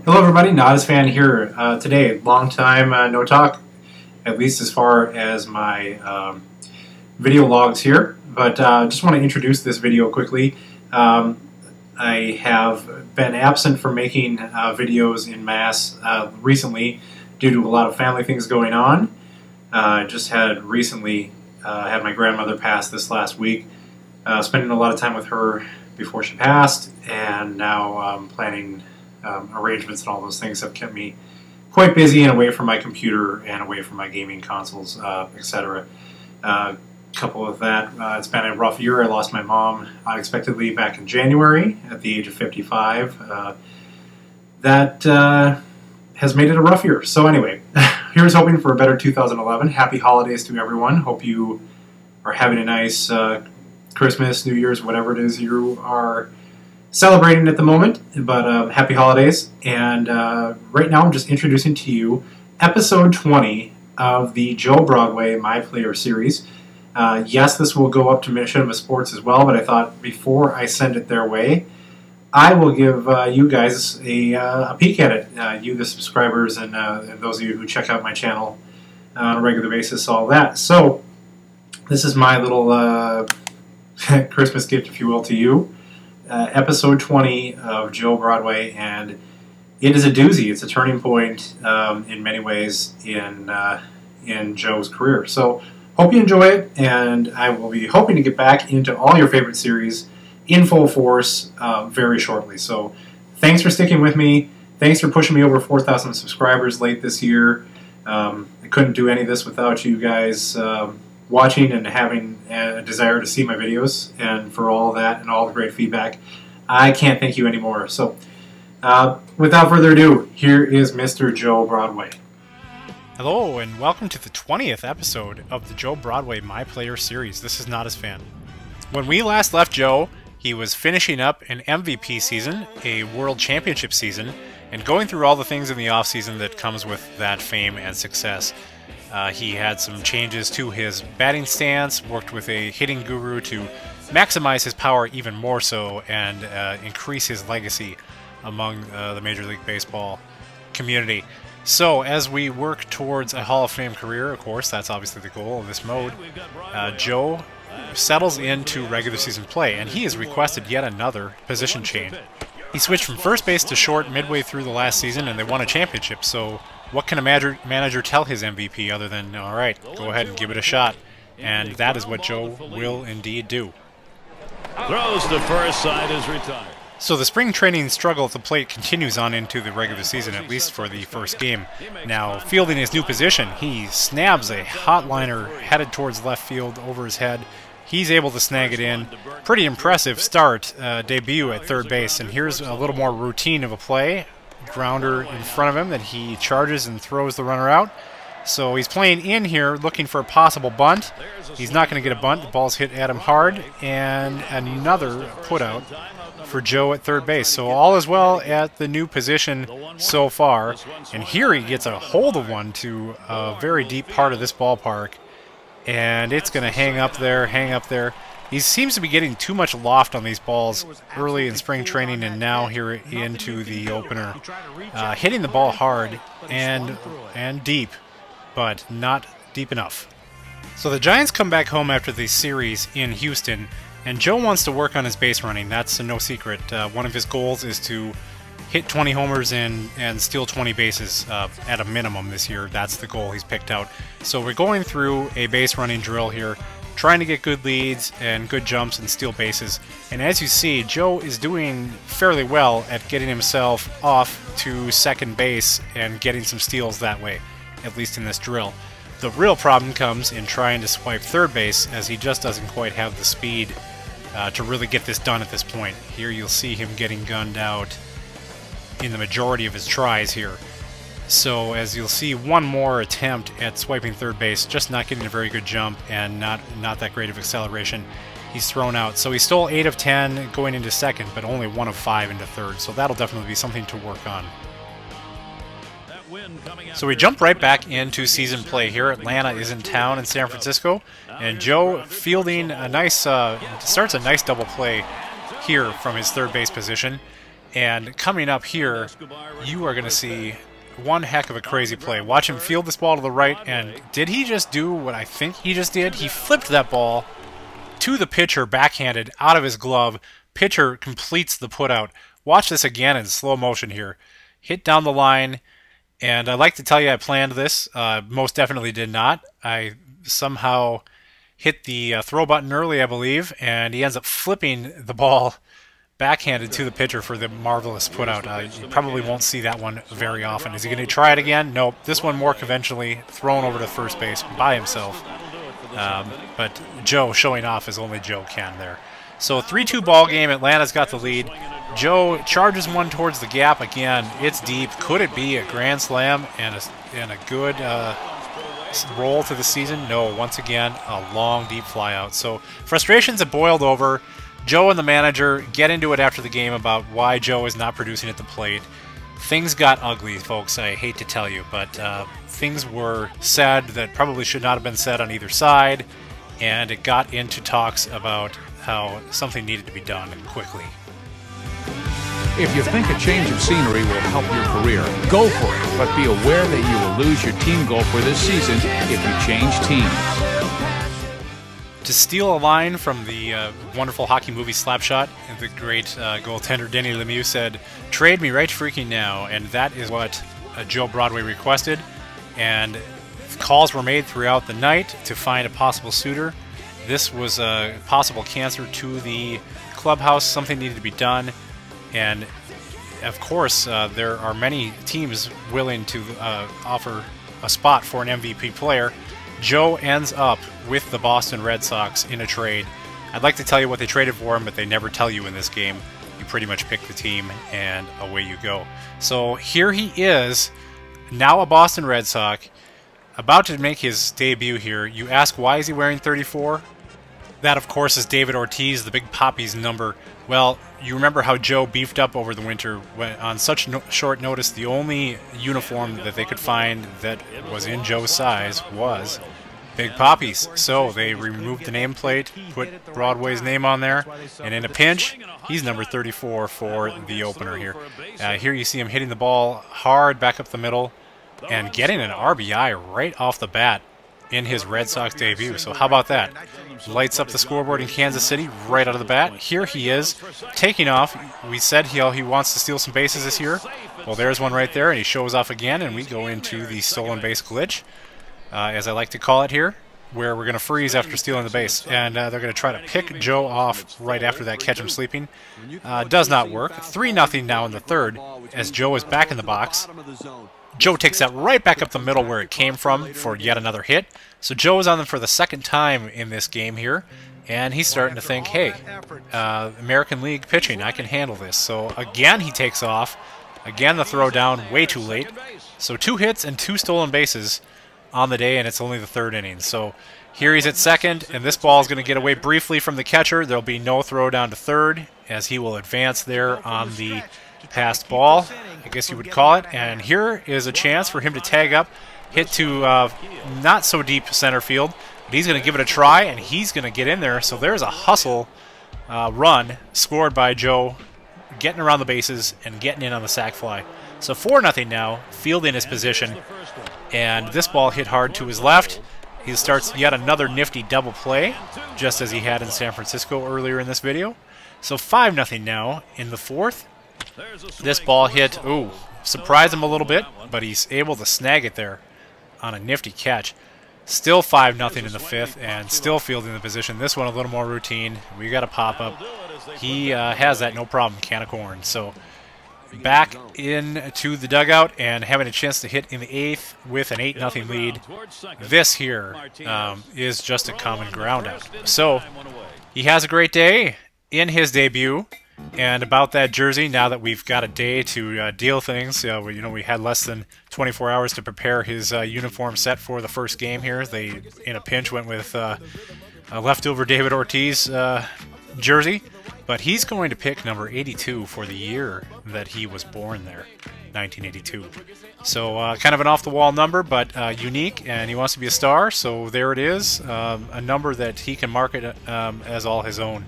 Hello everybody, Nadasfan here. Today, long time no talk, at least as far as my video logs here, but just want to introduce this video quickly. I have been absent from making videos in mass recently due to a lot of family things going on. I just had recently had my grandmother pass this last week, spending a lot of time with her before she passed, and now planning arrangements and all those things have kept me quite busy and away from my computer and away from my gaming consoles, etc. Couple of that, it's been a rough year. I lost my mom unexpectedly back in January at the age of 55. That has made it a rough year. So anyway, here's hoping for a better 2011. Happy holidays to everyone. Hope you are having a nice Christmas, New Year's, whatever it is you are celebrating at the moment, but happy holidays. And right now I'm just introducing to you episode 20 of the Joe Broadway My Player series. Yes, this will go up to Machinima Sports as well, but I thought before I send it their way, I will give you guys a peek at it, you the subscribers and those of you who check out my channel on a regular basis, all that. So this is my little Christmas gift, if you will, to you. Episode 20 of Joe Broadway, and it is a doozy. It's a turning point in many ways in Joe's career. So hope you enjoy it, and I will be hoping to get back into all your favorite series in full force very shortly. So thanks for sticking with me. Thanks for pushing me over 4,000 subscribers late this year. I couldn't do any of this without you guys watching and having a desire to see my videos, and for all that and all the great feedback. I can't thank you anymore. So without further ado, here is Mr. Joe Broadway. Hello and welcome to the 20th episode of the Joe Broadway My Player series. This is Nadasfan. When we last left Joe, he was finishing up an MVP season, a World Championship season, and going through all the things in the off-season that comes with that fame and success. He had some changes to his batting stance, worked with a hitting guru to maximize his power even more so and increase his legacy among the Major League Baseball community. So as we work towards a Hall of Fame career, of course, that's obviously the goal of this mode, Joe settles into regular season play, and he has requested yet another position change. He switched from first base to short midway through the last season, and they won a championship, so what can a manager tell his MVP other than, all right, go ahead and give it a shot? And that is what Joe will indeed do. Throws to first, side is retired. So the spring training struggle at the plate continues on into the regular season, at least for the first game. Now, fielding his new position, he snabs a hot liner headed towards left field over his head. He's able to snag it in. Pretty impressive start, debut at third base. And here's a little more routine of a play. Grounder in front of him that he charges and throws the runner out. So he's playing in here looking for a possible bunt. He's not going to get a bunt. The ball's hit at him hard. And another put out for Joe at third base. So all is well at the new position so far. And here he gets a hold of one to a very deep part of this ballpark. And it's going to hang up there, hang up there. He seems to be getting too much loft on these balls early in spring training and now here into the opener. Hitting the ball hard and deep, but not deep enough. So the Giants come back home after the series in Houston, and Joe wants to work on his base running. That's no secret. One of his goals is to hit 20 homers and steal 20 bases at a minimum this year. That's the goal he's picked out. So we're going through a base running drill here, trying to get good leads and good jumps and steal bases. And as you see, Joe is doing fairly well at getting himself off to second base and getting some steals that way, at least in this drill. The real problem comes in trying to swipe third base, as he just doesn't quite have the speed to really get this done at this point. Here you'll see him getting gunned out in the majority of his tries here. So as you'll see, one more attempt at swiping third base, just not getting a very good jump and not that great of acceleration. He's thrown out. So he stole 8 of 10 going into second, but only 1 of 5 into third. So that'll definitely be something to work on. So we jump right back into season play here. Atlanta is in town in San Francisco, and Joe fielding a nice, starts a nice double play here from his third base position. And coming up here, you are going to see one heck of a crazy play. Watch him field this ball to the right, and did he just do what I think he just did? He flipped that ball to the pitcher backhanded out of his glove. Pitcher completes the putout. Watch this again in slow motion here. Hit down the line, and I'd like to tell you I planned this. Most definitely did not. I somehow hit the throw button early, I believe, and he ends up flipping the ball backhanded to the pitcher for the marvelous putout. You probably won't see that one very often. Is he going to try it again? Nope. This one more conventionally thrown over to first base by himself. But Joe showing off as only Joe can there. So 3-2 ball game. Atlanta's got the lead. Joe charges one towards the gap again. It's deep. Could it be a grand slam and a good roll to the season? No. Once again, a long deep fly out. So frustrations have boiled over. Joe and the manager get into it after the game about why Joe is not producing at the plate. Things got ugly, folks, I hate to tell you, but things were said that probably should not have been said on either side, and it got into talks about how something needed to be done quickly. If you think a change of scenery will help your career, go for it, but be aware that you will lose your team goal for this season if you change teams. To steal a line from the wonderful hockey movie Slapshot, the great goaltender Denny Lemieux said, "Trade me right freaking now," and that is what Joe Broadway requested. And calls were made throughout the night to find a possible suitor. This was a possible cancer to the clubhouse. Something needed to be done, and of course, there are many teams willing to offer a spot for an MVP player. Joe ends up with the Boston Red Sox in a trade. I'd like to tell you what they traded for him, but they never tell you in this game. You pretty much pick the team, and away you go. So here he is, now a Boston Red Sox, about to make his debut here. You ask, why is he wearing 34? That, of course, is David Ortiz, the Big Papi's number. Well, you remember how Joe beefed up over the winter when, on such short notice, the only uniform that they could find that was in Joe's size was Big Papi's. So they removed the nameplate, put Broadway's name on there, and in a pinch, he's number 34 for the opener here. Here you see him hitting the ball hard back up the middle and getting an RBI right off the bat in his Red Sox debut. So how about that? Lights up the scoreboard in Kansas City right out of the bat. Here he is, taking off. We said he wants to steal some bases this year. Well, there's one right there, and he shows off again, and we go into the stolen base glitch, as I like to call it here, where we're going to freeze after stealing the base. And they're going to try to pick Joe off right after that, catch him sleeping. Does not work. 3-0 now in the third, as Joe is back in the box. Joe takes that right back up the middle where it came from for yet another hit. So Joe is on them for the second time in this game here, and he's starting to think, hey, American League pitching, I can handle this. So again, he takes off. Again, the throw down, way too late. So 2 hits and 2 stolen bases on the day, and it's only the third inning. So here he's at second, and this ball is going to get away briefly from the catcher. There'll be no throw down to third, as he will advance there on the passed ball, I guess you would call it. And here is a chance for him to tag up, hit to not so deep center field, but he's going to give it a try, and he's going to get in there. So there's a hustle run scored by Joe, getting around the bases and getting in on the sac fly. So 4-0 now, fielding his position, and this ball hit hard to his left. He starts yet another nifty double play, just as he had in San Francisco earlier in this video. So 5-0 now in the fourth. This ball hit, ooh, surprised him a little bit, but he's able to snag it there on a nifty catch. Still 5-0 in the fifth, and still fielding the position. This one a little more routine. We got a pop-up. He has that no problem, can of corn. So back into the dugout and having a chance to hit in the eighth with an 8-0 lead. This here is just a common ground out. So he has a great day in his debut. And about that jersey, now that we've got a day to deal things, we had less than 24 hours to prepare his uniform set for the first game here. They, in a pinch, went with a leftover David Ortiz jersey. But he's going to pick number 82 for the year that he was born there, 1982. So kind of an off-the-wall number, but unique, and he wants to be a star. So there it is, a number that he can market as all his own.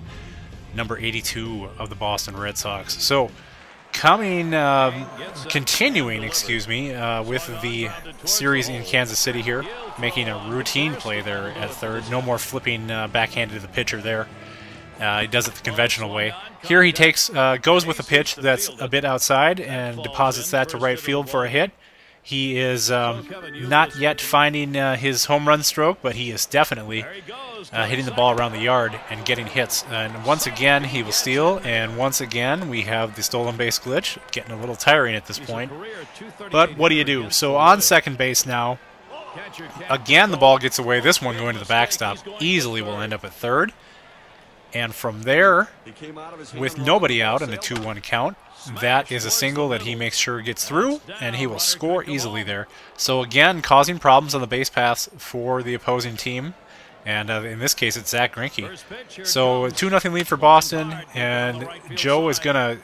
Number 82 of the Boston Red Sox. So continuing, excuse me, with the series in Kansas City here, making a routine play there at third. No more flipping backhanded to the pitcher there. He does it the conventional way. Here he goes with a pitch that's a bit outside and deposits that to right field for a hit. He is not yet finding his home run stroke, but he is definitely hitting the ball around the yard and getting hits. And once again, he will steal, and once again, we have the stolen base glitch, getting a little tiring at this point. But what do you do? So on second base now, again, the ball gets away. This one going to the backstop easily will end up at third. And from there, with nobody out and a 2-1 count, that is a single that he makes sure gets through, and he will score easily there. So again, causing problems on the base paths for the opposing team. And in this case, it's Zach Greinke. So 2-0 lead for Boston, and Joe is going to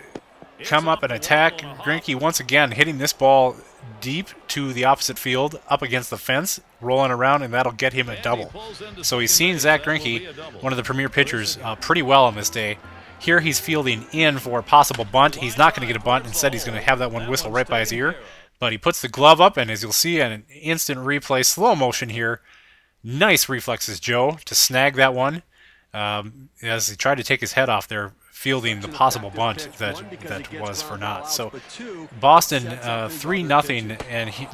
come up and attack Greinke once again, hitting this ball deep to the opposite field, up against the fence, rolling around, and that'll get him a double. So he's seen Zach Greinke, one of the premier pitchers, pretty well on this day. Here he's fielding in for a possible bunt. He's not going to get a bunt. Instead, he's going to have that one whistle right by his ear. But he puts the glove up, and as you'll see in an instant replay, slow motion here, nice reflexes, Joe, to snag that one as he tried to take his head off there, fielding the possible bunt that was for naught. So Boston 3-0, and he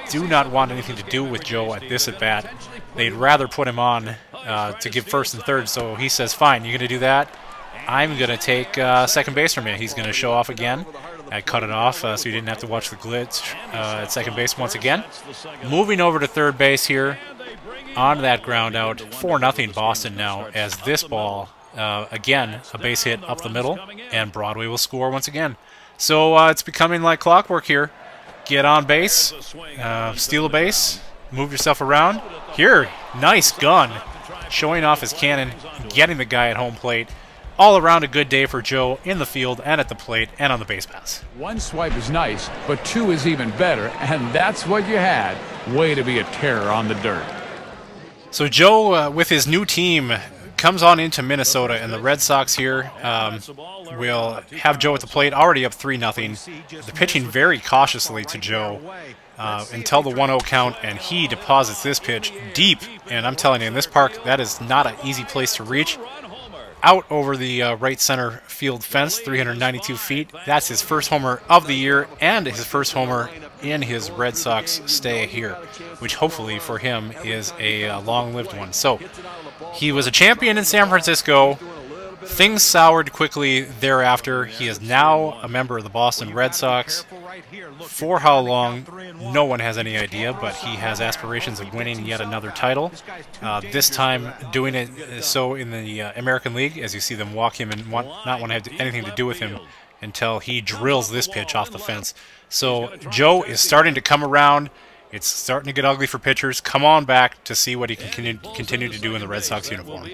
do not want anything to do with Joe at this at-bat. They'd rather put him on to give first and third, so he says, fine, you're going to do that? I'm going to take second base from you. He's going to show off again. I cut it off so you didn't have to watch the glitch at second base once again. Moving over to third base here on that ground out. 4-0 Boston now, as this ball, again, a base hit up the middle, and Broadway will score once again. So it's becoming like clockwork here. Get on base, steal a base, move yourself around. Here, nice gun. Showing off his cannon, getting the guy at home plate. All around a good day for Joe in the field and at the plate and on the base paths. One swipe is nice, but two is even better, and that's what you had. Way to be a terror on the dirt. So Joe, with his new team, comes on into Minnesota, and the Red Sox here will have Joe at the plate, already up 3-0. They're pitching very cautiously to Joe until the 1-0 count, and he deposits this pitch deep. And I'm telling you, in this park, that is not an easy place to reach. Out over the right center field fence, 392 feet. That's his first homer of the year and his first homer in his Red Sox stay here, which hopefully for him is a long-lived one. So he was a champion in San Francisco. Things soured quickly thereafter. He is now a member of the Boston Red Sox. For how long, no one has any idea, but he has aspirations of winning yet another title. This time doing it so in the American League, as you see them walk him and not want to have anything to do with him until he drills this pitch off the fence. So Joe is starting to come around. It's starting to get ugly for pitchers. Come on back to see what he can continue to do in the Red Sox uniform.